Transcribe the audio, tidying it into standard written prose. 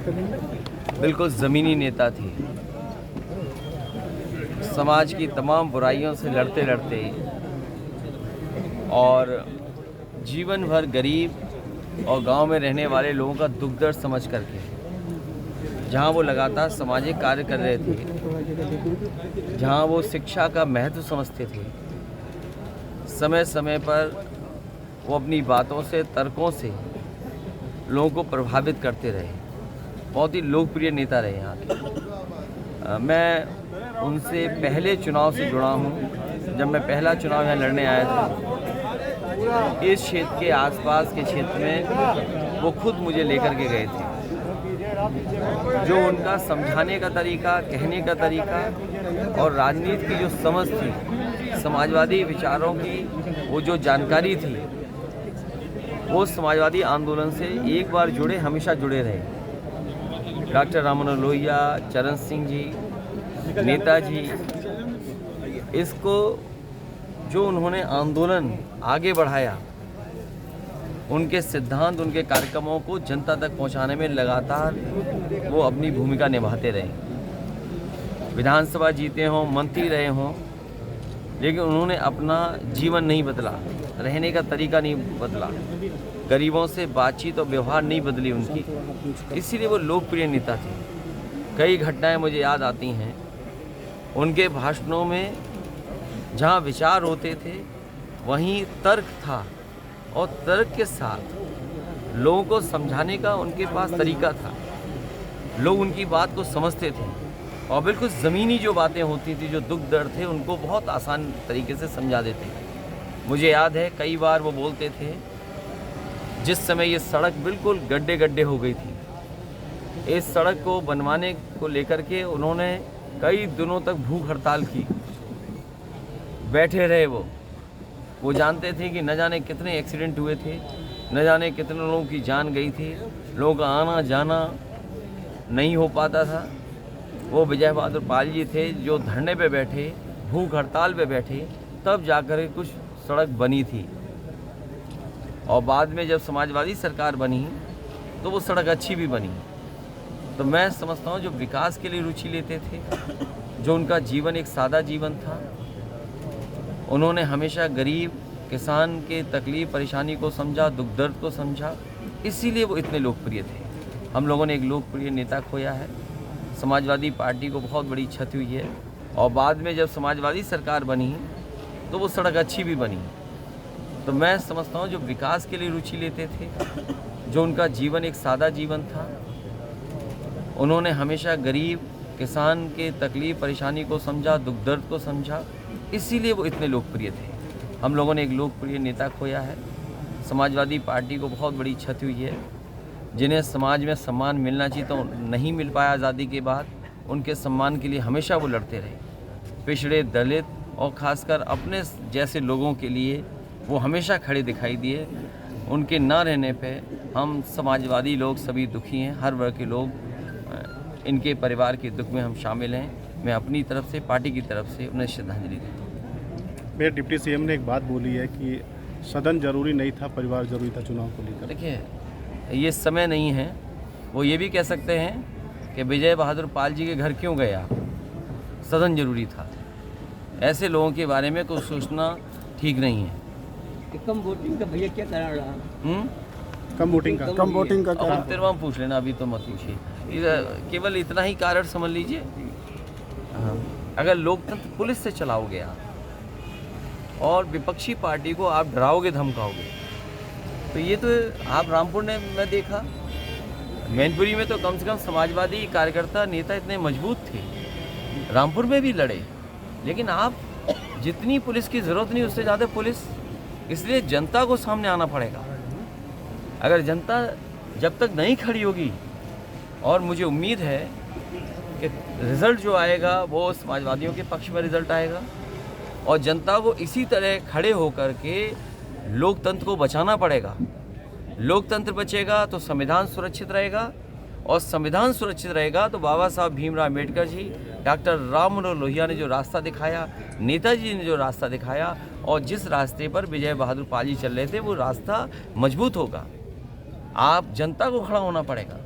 बिल्कुल ज़मीनी नेता थे। समाज की तमाम बुराइयों से लड़ते लड़ते और जीवन भर गरीब और गांव में रहने वाले लोगों का दुख दर्द समझ करके जहां वो लगातार सामाजिक कार्य कर रहे थे, जहां वो शिक्षा का महत्व समझते थे, समय समय पर वो अपनी बातों से, तर्कों से लोगों को प्रभावित करते रहे। बहुत ही लोकप्रिय नेता रहे यहाँ के। मैं उनसे पहले चुनाव से जुड़ा हूँ। जब मैं पहला चुनाव यहाँ लड़ने आया था, इस क्षेत्र के आसपास के क्षेत्र में वो खुद मुझे लेकर के गए थे। जो उनका समझाने का तरीका, कहने का तरीका और राजनीति की जो समझ थी, समाजवादी विचारों की वो जो जानकारी थी, वो समाजवादी आंदोलन से एक बार जुड़े, हमेशा जुड़े रहे। डॉक्टर राम मनोहर लोहिया, चरण सिंह जी, नेताजी, इसको जो उन्होंने आंदोलन आगे बढ़ाया, उनके सिद्धांत, उनके कार्यक्रमों को जनता तक पहुंचाने में लगातार वो अपनी भूमिका निभाते रहे। विधानसभा जीते हों, मंत्री रहे हों, लेकिन उन्होंने अपना जीवन नहीं बदला, रहने का तरीका नहीं बदला, गरीबों से बातचीत और व्यवहार नहीं बदली उनकी। इसीलिए वो लोकप्रिय नेता थे। कई घटनाएं मुझे याद आती हैं उनके भाषणों में। जहां विचार होते थे वहीं तर्क था, और तर्क के साथ लोगों को समझाने का उनके पास तरीका था। लोग उनकी बात को समझते थे और बिल्कुल ज़मीनी जो बातें होती थी, जो दुख दर्द थे, उनको बहुत आसान तरीके से समझा देते। मुझे याद है कई बार वो बोलते थे, जिस समय ये सड़क बिल्कुल गड्ढे गड्ढे हो गई थी, इस सड़क को बनवाने को लेकर के उन्होंने कई दिनों तक भूख हड़ताल की, बैठे रहे। वो जानते थे कि न जाने कितने एक्सीडेंट हुए थे, न जाने कितने लोगों की जान गई थी, लोगों का आना जाना नहीं हो पाता था। वो विजय बहादुर पाल जी थे जो धरने पे बैठे, भूख हड़ताल पे बैठे, तब जाकर कुछ सड़क बनी थी। और बाद में जब समाजवादी सरकार बनी तो वो सड़क अच्छी भी बनी। तो मैं समझता हूँ जो विकास के लिए रुचि लेते थे, जो उनका जीवन एक सादा जीवन था, उन्होंने हमेशा गरीब किसान के तकलीफ परेशानी को समझा, दुख दर्द को समझा, इसीलिए वो इतने लोकप्रिय थे। हम लोगों ने एक लोकप्रिय नेता खोया है। समाजवादी पार्टी को बहुत बड़ी क्षति हुई है। और बाद में जब समाजवादी सरकार बनी तो वो सड़क अच्छी भी बनी। तो मैं समझता हूँ जो विकास के लिए रुचि लेते थे, जो उनका जीवन एक सादा जीवन था, उन्होंने हमेशा गरीब किसान के तकलीफ परेशानी को समझा, दुख दर्द को समझा, इसीलिए वो इतने लोकप्रिय थे। हम लोगों ने एक लोकप्रिय नेता खोया है। समाजवादी पार्टी को बहुत बड़ी क्षति हुई है। जिन्हें समाज में सम्मान मिलना चाहिए तो नहीं मिल पाया आज़ादी के बाद, उनके सम्मान के लिए हमेशा वो लड़ते रहे। पिछड़े, दलित और ख़ासकर अपने जैसे लोगों के लिए वो हमेशा खड़े दिखाई दिए। उनके ना रहने पे हम समाजवादी लोग सभी दुखी हैं। हर वर्ग के लोग, इनके परिवार के दुख में हम शामिल हैं। मैं अपनी तरफ से, पार्टी की तरफ से उन्हें श्रद्धांजलि देता हूँ। मेरे डिप्टी सीएम ने एक बात बोली है कि सदन जरूरी नहीं था, परिवार जरूरी था चुनाव को लेकर। देखिए, ये समय नहीं है। वो ये भी कह सकते हैं कि विजय बहादुर पाल जी के घर क्यों गए आप, सदन जरूरी था। ऐसे लोगों के बारे में कुछ सोचना ठीक नहीं है। कम वोटिंग का भैया क्या कारण रहा? कम वोटिंग का अब आप तेरवा पूछ लेना, अभी तो मत पूछिए। केवल इतना ही कारण समझ लीजिए। अगर लोकतंत्र पुलिस से चलाओगे आप और विपक्षी पार्टी को आप डराओगे, धमकाओगे, तो ये तो आप रामपुर ने मैं देखा, मैनपुरी में तो कम से कम समाजवादी कार्यकर्ता नेता इतने मजबूत थे, रामपुर में भी लड़े। लेकिन आप जितनी पुलिस की ज़रूरत नहीं, उससे ज़्यादा पुलिस। इसलिए जनता को सामने आना पड़ेगा। अगर जनता जब तक नहीं खड़ी होगी, और मुझे उम्मीद है कि रिज़ल्ट जो आएगा वो समाजवादियों के पक्ष में रिज़ल्ट आएगा, और जनता को इसी तरह खड़े होकर के लोकतंत्र को बचाना पड़ेगा। लोकतंत्र बचेगा तो संविधान सुरक्षित रहेगा, और संविधान सुरक्षित रहेगा तो बाबा साहब भीमराव अम्बेडकर जी, डॉक्टर राम मनोहर लोहिया ने जो रास्ता दिखाया, नेताजी ने जो रास्ता दिखाया, और जिस रास्ते पर विजय बहादुर पाल जी चल रहे थे, वो रास्ता मजबूत होगा। आप जनता को खड़ा होना पड़ेगा।